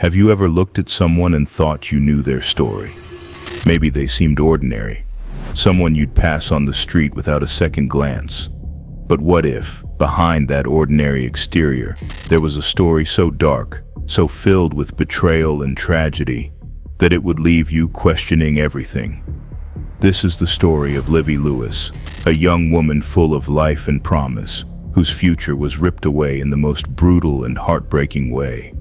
Have you ever looked at someone and thought you knew their story? Maybe they seemed ordinary, someone you'd pass on the street without a second glance. But what if, behind that ordinary exterior, there was a story so dark, so filled with betrayal and tragedy, that it would leave you questioning everything? This is the story of Livye Lewis, a young woman full of life and promise, whose future was ripped away in the most brutal and heartbreaking way.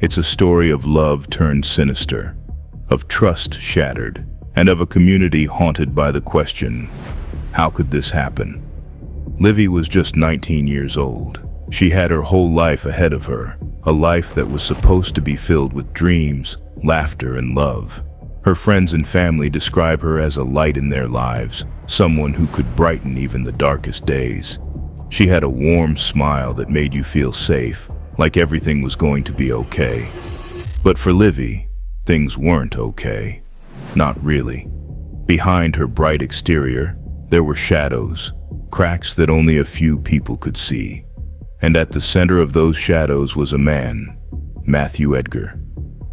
It's a story of love turned sinister, of trust shattered, and of a community haunted by the question, how could this happen? Livye was just 19 years old. She had her whole life ahead of her, a life that was supposed to be filled with dreams, laughter, and love. Her friends and family describe her as a light in their lives, someone who could brighten even the darkest days. She had a warm smile that made you feel safe, like everything was going to be okay. But for Livye, things weren't okay. Not really. Behind her bright exterior, there were shadows, cracks that only a few people could see. And at the center of those shadows was a man, Edgar.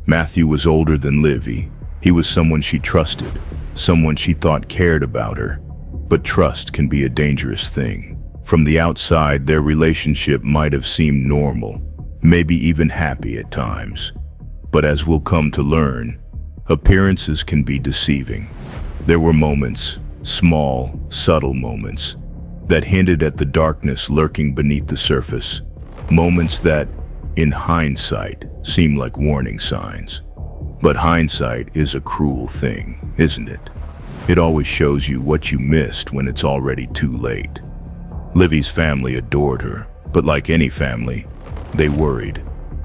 Matthew was older than Livye. He was someone she trusted, someone she thought cared about her. But trust can be a dangerous thing. From the outside, their relationship might have seemed normal, maybe even happy at times. But as we'll come to learn, appearances can be deceiving. There were moments, small, subtle moments, that hinted at the darkness lurking beneath the surface. Moments that, in hindsight, seem like warning signs. But hindsight is a cruel thing, isn't it? It always shows you what you missed when it's already too late. Livye's family adored her, but like any family, they worried.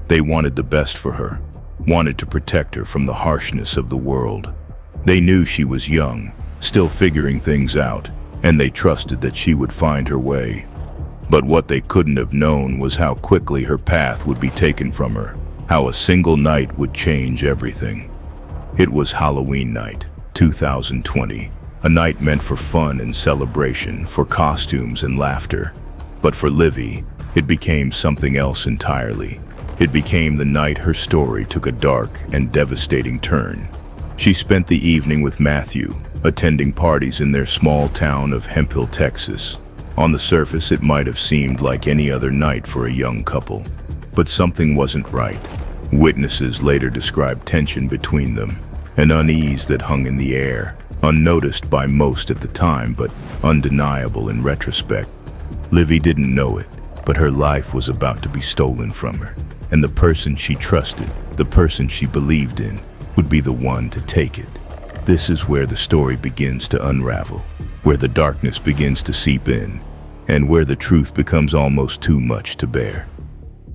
They wanted the best for her, wanted to protect her from the harshness of the world. They knew she was young, still figuring things out, and they trusted that she would find her way. But what they couldn't have known was how quickly her path would be taken from her, how a single night would change everything. It was Halloween night, 2020, a night meant for fun and celebration, for costumes and laughter. But for Livye, it became something else entirely. It became the night her story took a dark and devastating turn. She spent the evening with Matthew, attending parties in their small town of Hemphill, Texas. On the surface, it might have seemed like any other night for a young couple. But something wasn't right. Witnesses later described tension between them, an unease that hung in the air, unnoticed by most at the time, but undeniable in retrospect. Livye didn't know it, but her life was about to be stolen from her, and the person she trusted, the person she believed in, would be the one to take it. This is where the story begins to unravel, where the darkness begins to seep in, and where the truth becomes almost too much to bear.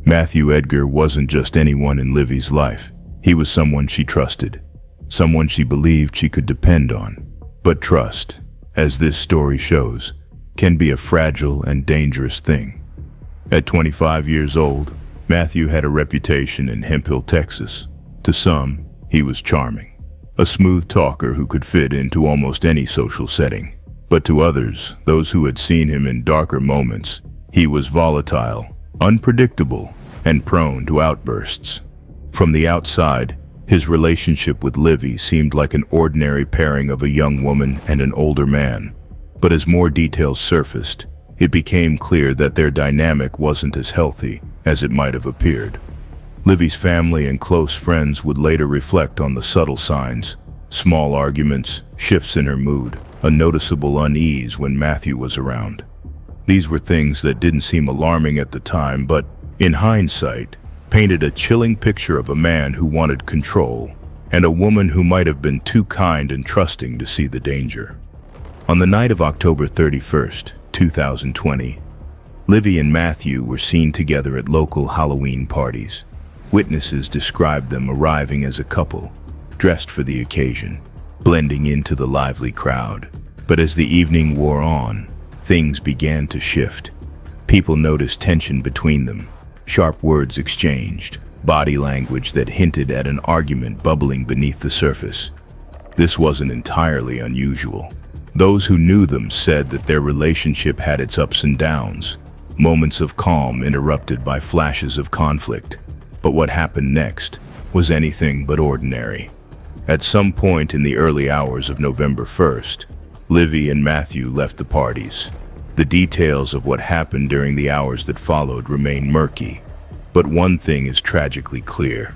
Edgar wasn't just anyone in Livye's life. He was someone she trusted, someone she believed she could depend on. But trust, as this story shows, can be a fragile and dangerous thing. At 25 years old, Matthew had a reputation in Hemphill, Texas. To some, he was charming, a smooth talker who could fit into almost any social setting. But to others, those who had seen him in darker moments, he was volatile, unpredictable, and prone to outbursts. From the outside, his relationship with Livye seemed like an ordinary pairing of a young woman and an older man. But as more details surfaced, it became clear that their dynamic wasn't as healthy as it might have appeared. Livye's family and close friends would later reflect on the subtle signs, small arguments, shifts in her mood, a noticeable unease when Matthew was around. These were things that didn't seem alarming at the time, but in hindsight, painted a chilling picture of a man who wanted control and a woman who might have been too kind and trusting to see the danger. On the night of October 31st, 2020, Livye and Matthew were seen together at local Halloween parties. Witnesses described them arriving as a couple, dressed for the occasion, blending into the lively crowd. But as the evening wore on, things began to shift. People noticed tension between them, sharp words exchanged, body language that hinted at an argument bubbling beneath the surface. This wasn't entirely unusual. Those who knew them said that their relationship had its ups and downs, moments of calm interrupted by flashes of conflict. But what happened next was anything but ordinary. At some point in the early hours of November 1st, Livye and Matthew left the parties. The details of what happened during the hours that followed remain murky, but one thing is tragically clear.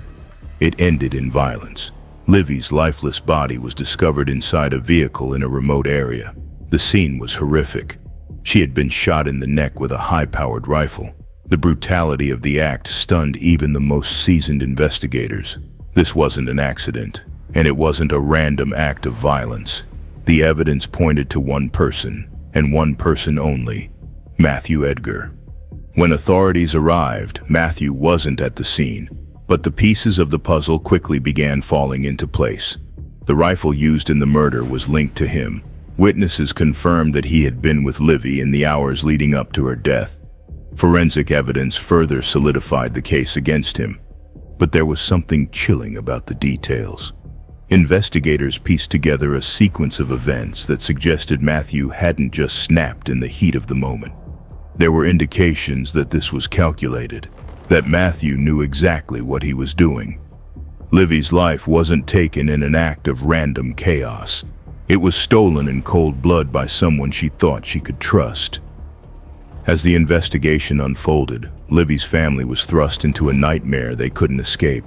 It ended in violence. Livye's lifeless body was discovered inside a vehicle in a remote area. The scene was horrific. She had been shot in the neck with a high-powered rifle. The brutality of the act stunned even the most seasoned investigators. This wasn't an accident, and it wasn't a random act of violence. The evidence pointed to one person, and one person only: Matthew Edgar. When authorities arrived, Matthew wasn't at the scene, but the pieces of the puzzle quickly began falling into place. The rifle used in the murder was linked to him. Witnesses confirmed that he had been with Livye in the hours leading up to her death. Forensic evidence further solidified the case against him. But there was something chilling about the details. Investigators pieced together a sequence of events that suggested Matthew hadn't just snapped in the heat of the moment. There were indications that this was calculated, that Matthew knew exactly what he was doing. Livye's life wasn't taken in an act of random chaos. It was stolen in cold blood by someone she thought she could trust. As the investigation unfolded, Livye's family was thrust into a nightmare they couldn't escape.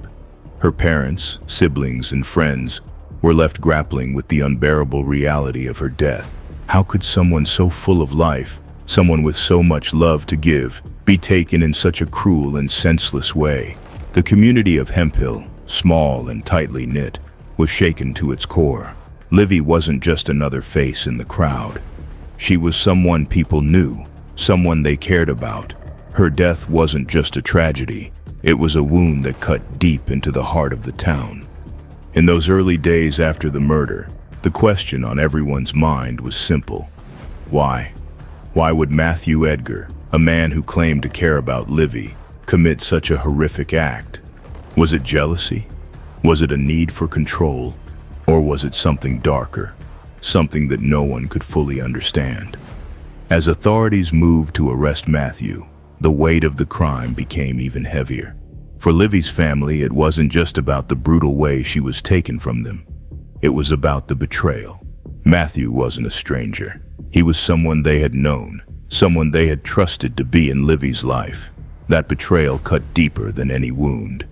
Her parents, siblings, and friends were left grappling with the unbearable reality of her death. How could someone so full of life, someone with so much love to give, be taken in such a cruel and senseless way? The community of Hemphill, small and tightly knit, was shaken to its core. Livye wasn't just another face in the crowd. She was someone people knew, someone they cared about. Her death wasn't just a tragedy, it was a wound that cut deep into the heart of the town. In those early days after the murder, the question on everyone's mind was simple. Why? Why would Matthew Edgar, a man who claimed to care about Livye, commit such a horrific act? Was it jealousy? Was it a need for control? Or was it something darker, something that no one could fully understand? As authorities moved to arrest Matthew, the weight of the crime became even heavier. For Livye's family, it wasn't just about the brutal way she was taken from them. It was about the betrayal. Matthew wasn't a stranger. He was someone they had known, someone they had trusted to be in Livye's life. That betrayal cut deeper than any wound.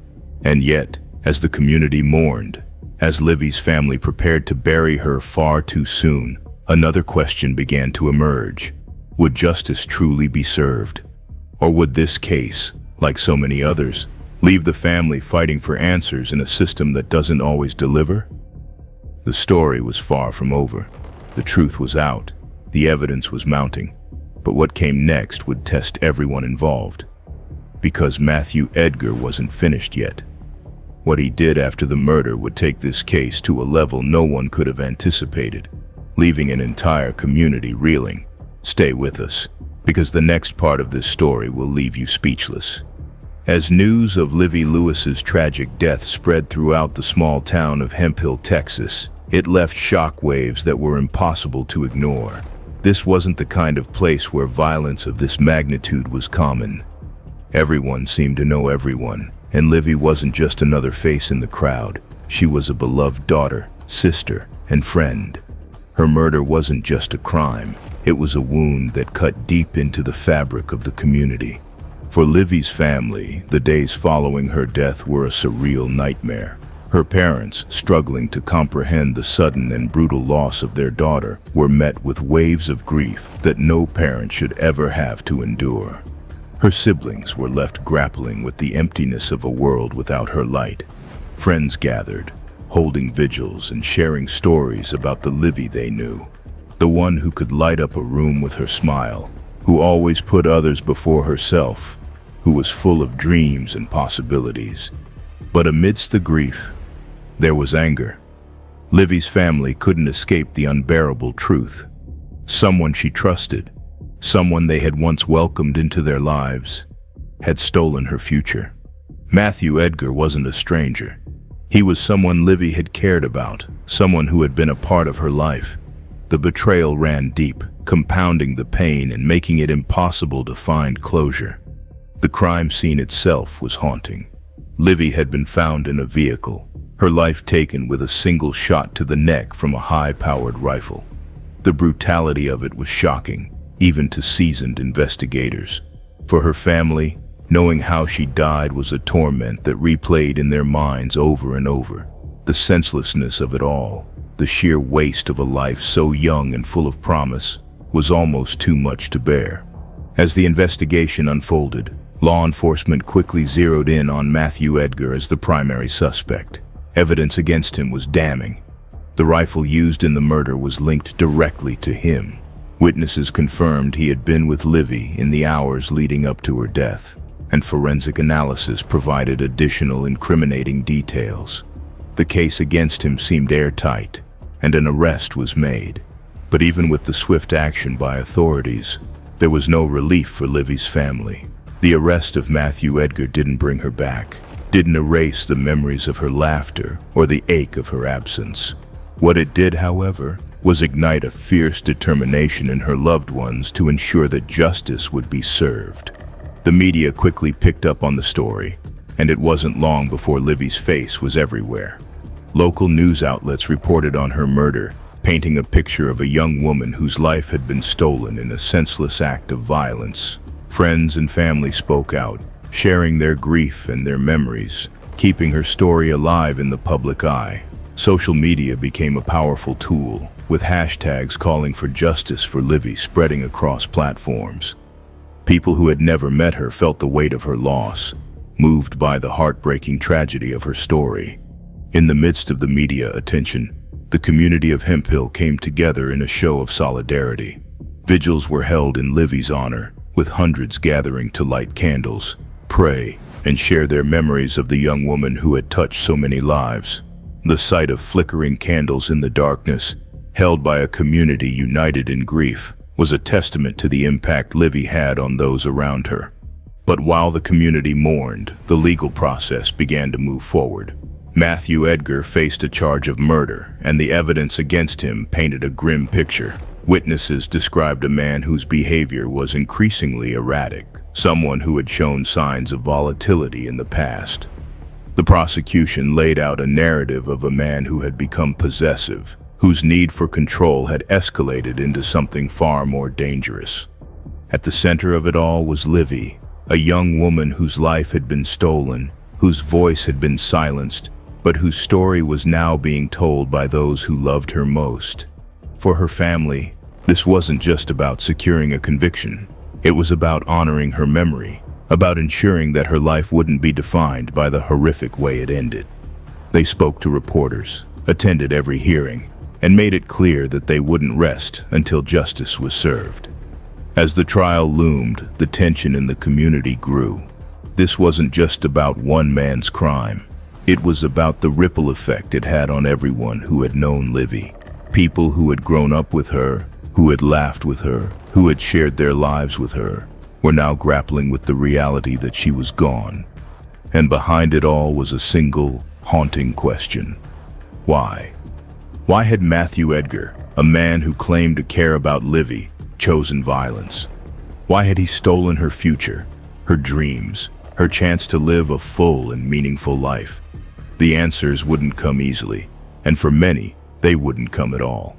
And yet, as the community mourned, as Livye's family prepared to bury her far too soon, another question began to emerge. Would justice truly be served? Or would this case, like so many others, leave the family fighting for answers in a system that doesn't always deliver? The story was far from over. The truth was out. The evidence was mounting. But what came next would test everyone involved. Because Matthew Edgar wasn't finished yet. What he did after the murder would take this case to a level no one could have anticipated, leaving an entire community reeling. Stay with us, because the next part of this story will leave you speechless. As news of Livye Lewis's tragic death spread throughout the small town of Hemphill, Texas, it left shockwaves that were impossible to ignore. This wasn't the kind of place where violence of this magnitude was common. Everyone seemed to know everyone, and Livye wasn't just another face in the crowd. She was a beloved daughter, sister, and friend. Her murder wasn't just a crime, it was a wound that cut deep into the fabric of the community. For Livye's family, the days following her death were a surreal nightmare. Her parents, struggling to comprehend the sudden and brutal loss of their daughter, were met with waves of grief that no parent should ever have to endure. Her siblings were left grappling with the emptiness of a world without her light. Friends gathered, holding vigils and sharing stories about the Livye they knew. The one who could light up a room with her smile, who always put others before herself, who was full of dreams and possibilities. But amidst the grief, there was anger. Livye's family couldn't escape the unbearable truth. Someone she trusted, someone they had once welcomed into their lives, had stolen her future. Matthew Edgar wasn't a stranger. He was someone Livye had cared about, someone who had been a part of her life. The betrayal ran deep, compounding the pain and making it impossible to find closure. The crime scene itself was haunting. Livye had been found in a vehicle, her life taken with a single shot to the neck from a high-powered rifle. The brutality of it was shocking, even to seasoned investigators. For her family, knowing how she died was a torment that replayed in their minds over and over. The senselessness of it all, the sheer waste of a life so young and full of promise, was almost too much to bear. As the investigation unfolded, law enforcement quickly zeroed in on Matthew Edgar as the primary suspect. Evidence against him was damning. The rifle used in the murder was linked directly to him. Witnesses confirmed he had been with Livye in the hours leading up to her death, and forensic analysis provided additional incriminating details. The case against him seemed airtight, and an arrest was made. But even with the swift action by authorities, there was no relief for Livye's family. The arrest of Matthew Edgar didn't bring her back, didn't erase the memories of her laughter or the ache of her absence. What it did, however, was ignite a fierce determination in her loved ones to ensure that justice would be served. The media quickly picked up on the story, and it wasn't long before Livye's face was everywhere. Local news outlets reported on her murder, painting a picture of a young woman whose life had been stolen in a senseless act of violence. Friends and family spoke out, sharing their grief and their memories, keeping her story alive in the public eye. Social media became a powerful tool, with hashtags calling for justice for Livye spreading across platforms. People who had never met her felt the weight of her loss, moved by the heartbreaking tragedy of her story. In the midst of the media attention, the community of Hemp Hill came together in a show of solidarity. Vigils were held in Livye's honor, with hundreds gathering to light candles, pray, and share their memories of the young woman who had touched so many lives. The sight of flickering candles in the darkness, held by a community united in grief, was a testament to the impact Livye had on those around her. But while the community mourned, the legal process began to move forward. Matthew Edgar faced a charge of murder, and the evidence against him painted a grim picture. Witnesses described a man whose behavior was increasingly erratic, someone who had shown signs of volatility in the past. The prosecution laid out a narrative of a man who had become possessive, whose need for control had escalated into something far more dangerous. At the center of it all was Livye, a young woman whose life had been stolen, whose voice had been silenced, but whose story was now being told by those who loved her most. For her family, this wasn't just about securing a conviction. It was about honoring her memory, about ensuring that her life wouldn't be defined by the horrific way it ended. They spoke to reporters, attended every hearing, and made it clear that they wouldn't rest until justice was served. As the trial loomed, the tension in the community grew. This wasn't just about one man's crime. It was about the ripple effect it had on everyone who had known Livye. People who had grown up with her, who had laughed with her, who had shared their lives with her, were now grappling with the reality that she was gone. And behind it all was a single, haunting question. Why? Why had Matthew Edgar, a man who claimed to care about Livye, chosen violence? Why had he stolen her future, her dreams, her chance to live a full and meaningful life? The answers wouldn't come easily, and for many, they wouldn't come at all.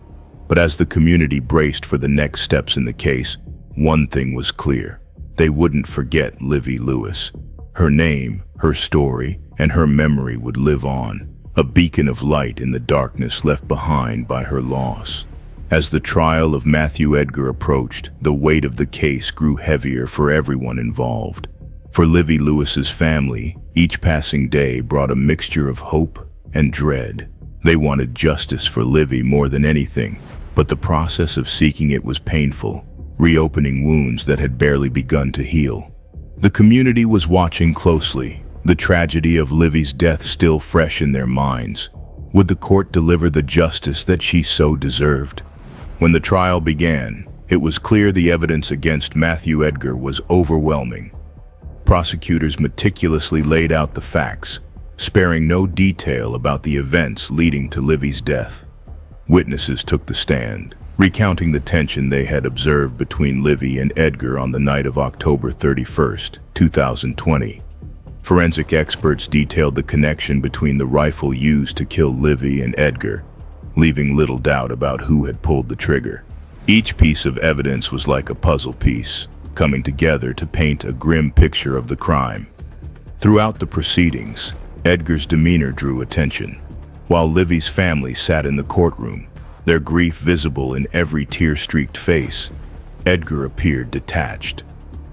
But as the community braced for the next steps in the case, one thing was clear. They wouldn't forget Livye Lewis. Her name, her story, and her memory would live on, a beacon of light in the darkness left behind by her loss. As the trial of Matthew Edgar approached, the weight of the case grew heavier for everyone involved. For Livye Lewis's family, each passing day brought a mixture of hope and dread. They wanted justice for Livye more than anything, but the process of seeking it was painful, reopening wounds that had barely begun to heal. The community was watching closely, the tragedy of Livye's death still fresh in their minds. Would the court deliver the justice that she so deserved? When the trial began, it was clear the evidence against Matthew Edgar was overwhelming. Prosecutors meticulously laid out the facts, sparing no detail about the events leading to Livye's death. Witnesses took the stand, recounting the tension they had observed between Livye and Edgar on the night of October 31st, 2020. Forensic experts detailed the connection between the rifle used to kill Livye and Edgar, leaving little doubt about who had pulled the trigger. Each piece of evidence was like a puzzle piece, coming together to paint a grim picture of the crime. Throughout the proceedings, Edgar's demeanor drew attention. While Livye's family sat in the courtroom, their grief visible in every tear-streaked face, Edgar appeared detached.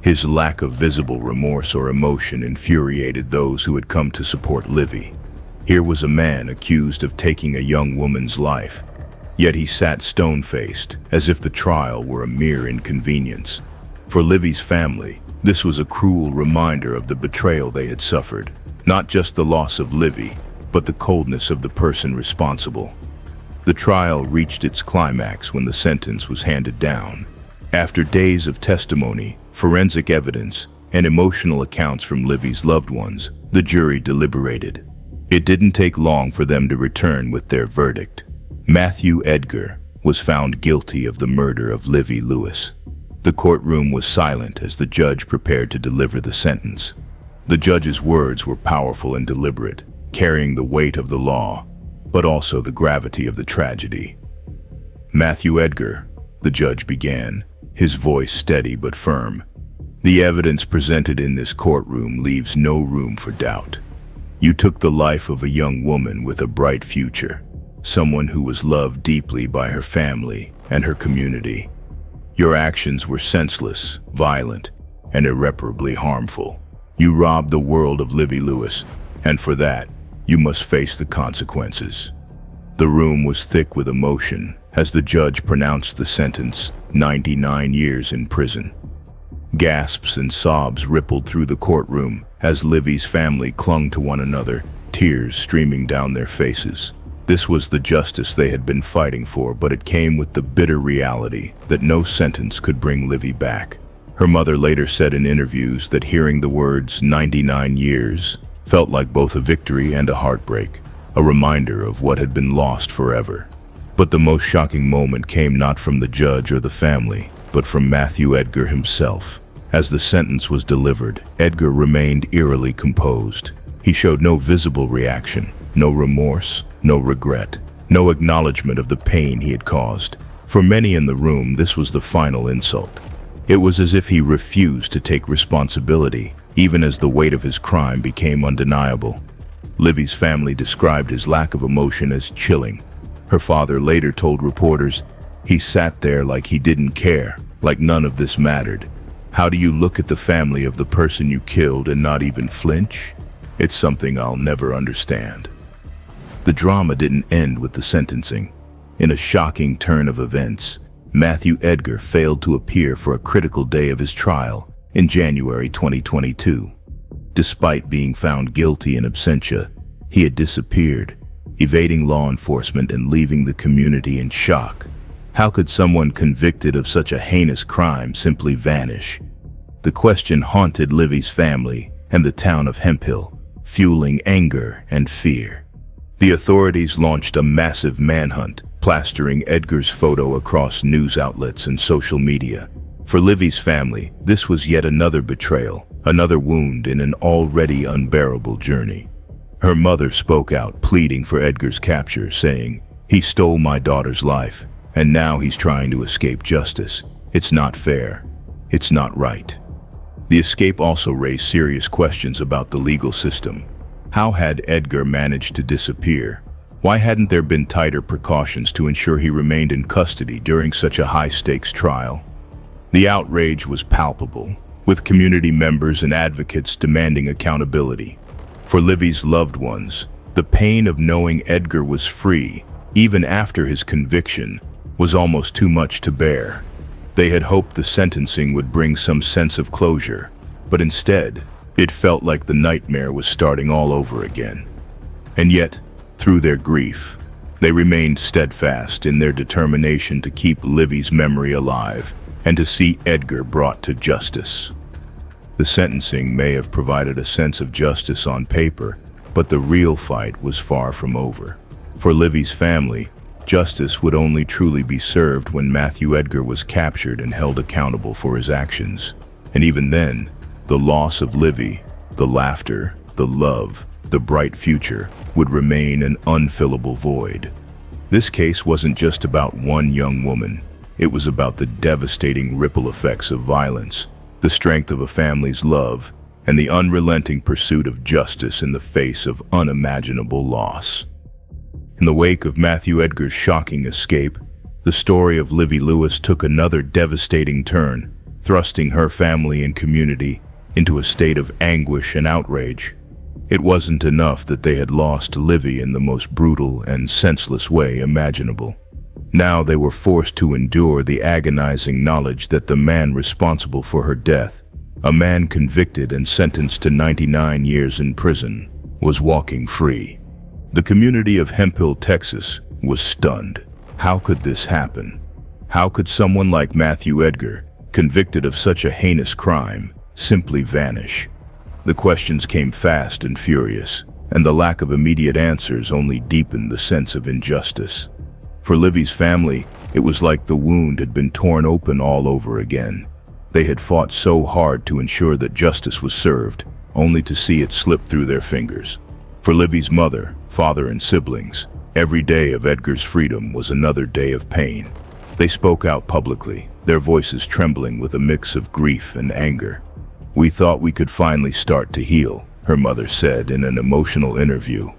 His lack of visible remorse or emotion infuriated those who had come to support Livye. Here was a man accused of taking a young woman's life, yet he sat stone-faced, as if the trial were a mere inconvenience. For Livye's family, this was a cruel reminder of the betrayal they had suffered, not just the loss of Livye, but the coldness of the person responsible. The trial reached its climax when the sentence was handed down. After days of testimony, forensic evidence, and emotional accounts from Livye's loved ones, the jury deliberated. It didn't take long for them to return with their verdict. Matthew Edgar was found guilty of the murder of Livye Lewis. The courtroom was silent as the judge prepared to deliver the sentence. The judge's words were powerful and deliberate, carrying the weight of the law, but also the gravity of the tragedy. Matthew Edgar, the judge began, his voice steady but firm. The evidence presented in this courtroom leaves no room for doubt. You took the life of a young woman with a bright future, someone who was loved deeply by her family and her community. Your actions were senseless, violent, and irreparably harmful. You robbed the world of Livye Lewis, and for that, you must face the consequences. The room was thick with emotion as the judge pronounced the sentence, 99 years in prison. Gasps and sobs rippled through the courtroom as Livye's family clung to one another, tears streaming down their faces. This was the justice they had been fighting for, but it came with the bitter reality that no sentence could bring Livye back. Her mother later said in interviews that hearing the words 99 years felt like both a victory and a heartbreak, a reminder of what had been lost forever. But the most shocking moment came not from the judge or the family, but from Matthew Edgar himself. As the sentence was delivered, Edgar remained eerily composed. He showed no visible reaction, no remorse, no regret, no acknowledgement of the pain he had caused. For many in the room, this was the final insult. It was as if he refused to take responsibility, even as the weight of his crime became undeniable. Livye's family described his lack of emotion as chilling. Her father later told reporters, "He sat there like he didn't care, like none of this mattered. How do you look at the family of the person you killed and not even flinch? It's something I'll never understand." The drama didn't end with the sentencing. In a shocking turn of events, Matthew Edgar failed to appear for a critical day of his trial in January 2022. Despite being found guilty in absentia, he had disappeared, evading law enforcement and leaving the community in shock. How could someone convicted of such a heinous crime simply vanish? The question haunted Livye's family and the town of Hemphill, fueling anger and fear. The authorities launched a massive manhunt, plastering Edgar's photo across news outlets and social media. For Livye's family, this was yet another betrayal, another wound in an already unbearable journey. Her mother spoke out, pleading for Edgar's capture, saying, "He stole my daughter's life, and now he's trying to escape justice. It's not fair. It's not right." The escape also raised serious questions about the legal system. How had Edgar managed to disappear? Why hadn't there been tighter precautions to ensure he remained in custody during such a high-stakes trial? The outrage was palpable, with community members and advocates demanding accountability. For Livye's loved ones, the pain of knowing Edgar was free, even after his conviction, was almost too much to bear. They had hoped the sentencing would bring some sense of closure, but instead, it felt like the nightmare was starting all over again. And yet, through their grief, they remained steadfast in their determination to keep Livye's memory alive and to see Edgar brought to justice. The sentencing may have provided a sense of justice on paper, but the real fight was far from over. For Livye's family, justice would only truly be served when Matthew Edgar was captured and held accountable for his actions. And even then, the loss of Livye, the laughter, the love, the bright future, would remain an unfillable void. This case wasn't just about one young woman. It was about the devastating ripple effects of violence, the strength of a family's love, and the unrelenting pursuit of justice in the face of unimaginable loss. In the wake of Matthew Edgar's shocking escape, the story of Livye Lewis took another devastating turn, thrusting her family and community into a state of anguish and outrage. It wasn't enough that they had lost Livye in the most brutal and senseless way imaginable. Now they were forced to endure the agonizing knowledge that the man responsible for her death, a man convicted and sentenced to 99 years in prison, was walking free. The community of Hemphill, Texas, was stunned. How could this happen? How could someone like Matthew Edgar, convicted of such a heinous crime, simply vanish? The questions came fast and furious, and the lack of immediate answers only deepened the sense of injustice. For Livye's family, it was like the wound had been torn open all over again. They had fought so hard to ensure that justice was served, only to see it slip through their fingers. For Livye's mother, father, and siblings, every day of Edgar's freedom was another day of pain. They spoke out publicly, their voices trembling with a mix of grief and anger. "We thought we could finally start to heal," her mother said in an emotional interview.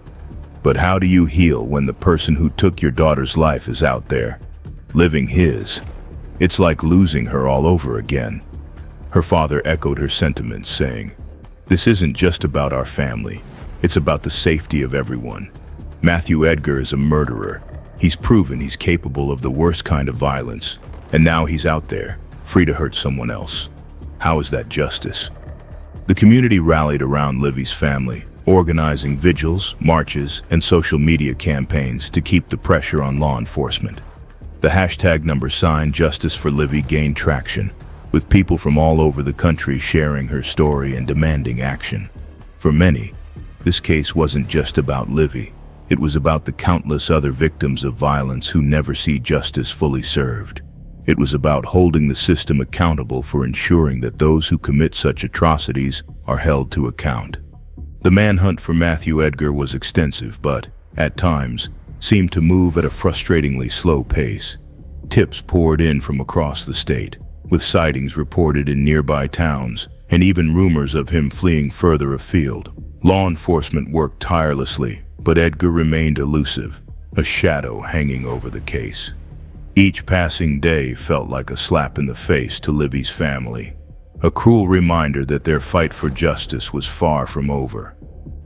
"But how do you heal when the person who took your daughter's life is out there, living his? It's like losing her all over again." Her father echoed her sentiments, saying, "This isn't just about our family. It's about the safety of everyone. Matthew Edgar is a murderer. He's proven he's capable of the worst kind of violence, and now he's out there, free to hurt someone else. How is that justice?" The community rallied around Livye's family, organizing vigils, marches, and social media campaigns to keep the pressure on law enforcement. The hashtag #JusticeForLivye gained traction, with people from all over the country sharing her story and demanding action. For many, this case wasn't just about Livye. It was about the countless other victims of violence who never see justice fully served. It was about holding the system accountable for ensuring that those who commit such atrocities are held to account. The manhunt for Matthew Edgar was extensive, but, at times, seemed to move at a frustratingly slow pace. Tips poured in from across the state, with sightings reported in nearby towns, and even rumors of him fleeing further afield. Law enforcement worked tirelessly, but Edgar remained elusive, a shadow hanging over the case. Each passing day felt like a slap in the face to Livye's family, a cruel reminder that their fight for justice was far from over.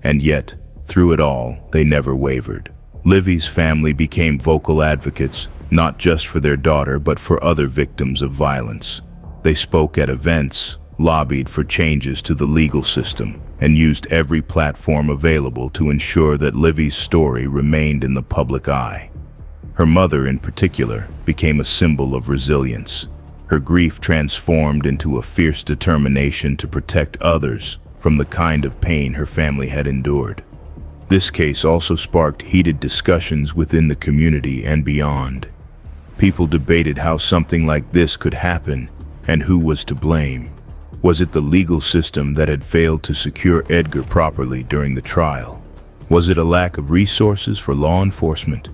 And yet, through it all, they never wavered. Livye's family became vocal advocates, not just for their daughter but for other victims of violence. They spoke at events, lobbied for changes to the legal system, and used every platform available to ensure that Livye's story remained in the public eye. Her mother, in particular, became a symbol of resilience. Her grief transformed into a fierce determination to protect others from the kind of pain her family had endured. This case also sparked heated discussions within the community and beyond. People debated how something like this could happen and who was to blame. Was it the legal system that had failed to secure Edgar properly during the trial? Was it a lack of resources for law enforcement?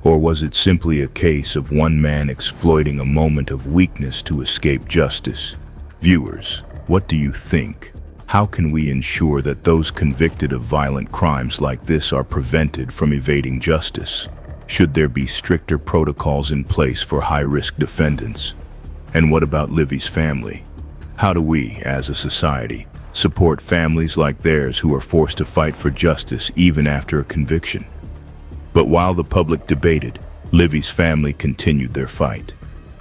Or was it simply a case of one man exploiting a moment of weakness to escape justice? Viewers, what do you think? How can we ensure that those convicted of violent crimes like this are prevented from evading justice? Should there be stricter protocols in place for high-risk defendants? And what about Livye's family? How do we, as a society, support families like theirs who are forced to fight for justice even after a conviction? But while the public debated, Livye's family continued their fight.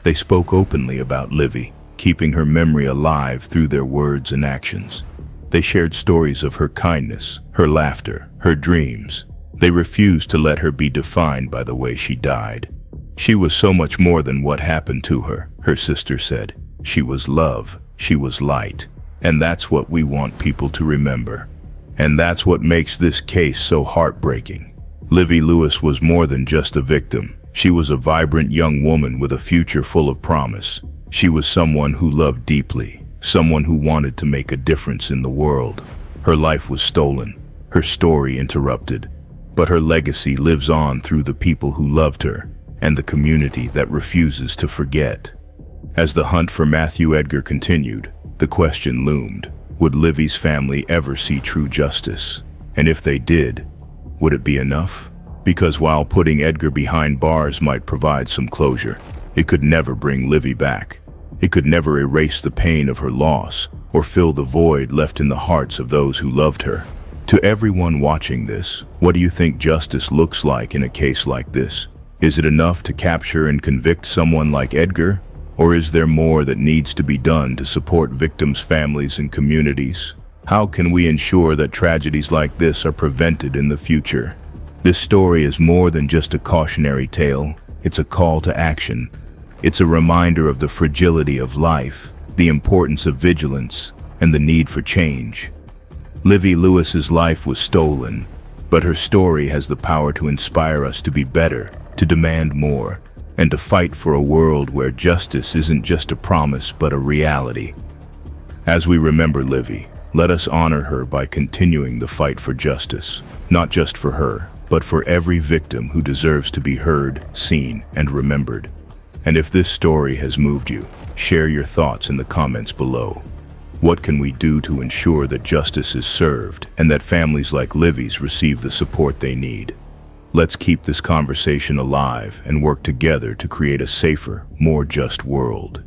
They spoke openly about Livye, keeping her memory alive through their words and actions. They shared stories of her kindness, her laughter, her dreams. They refused to let her be defined by the way she died. She was so much more than what happened to her, her sister said. She was love, she was light, and that's what we want people to remember. And that's what makes this case so heartbreaking. Livye Lewis was more than just a victim. She was a vibrant young woman with a future full of promise. She was someone who loved deeply, someone who wanted to make a difference in the world. Her life was stolen, her story interrupted, but her legacy lives on through the people who loved her and the community that refuses to forget. As the hunt for Matthew Edgar continued, the question loomed: would Livye's family ever see true justice? And if they did, would it be enough? Because while putting Edgar behind bars might provide some closure, it could never bring Livye back. It could never erase the pain of her loss or fill the void left in the hearts of those who loved her. To everyone watching this, what do you think justice looks like in a case like this? Is it enough to capture and convict someone like Edgar? Or is there more that needs to be done to support victims' families and communities? How can we ensure that tragedies like this are prevented in the future? This story is more than just a cautionary tale. It's a call to action. It's a reminder of the fragility of life, the importance of vigilance, and the need for change. Livye Lewis's life was stolen, but her story has the power to inspire us to be better, to demand more, and to fight for a world where justice isn't just a promise but a reality. As we remember Livye, let us honor her by continuing the fight for justice, not just for her, but for every victim who deserves to be heard, seen, and remembered. And if this story has moved you, share your thoughts in the comments below. What can we do to ensure that justice is served and that families like Livye's receive the support they need? Let's keep this conversation alive and work together to create a safer, more just world.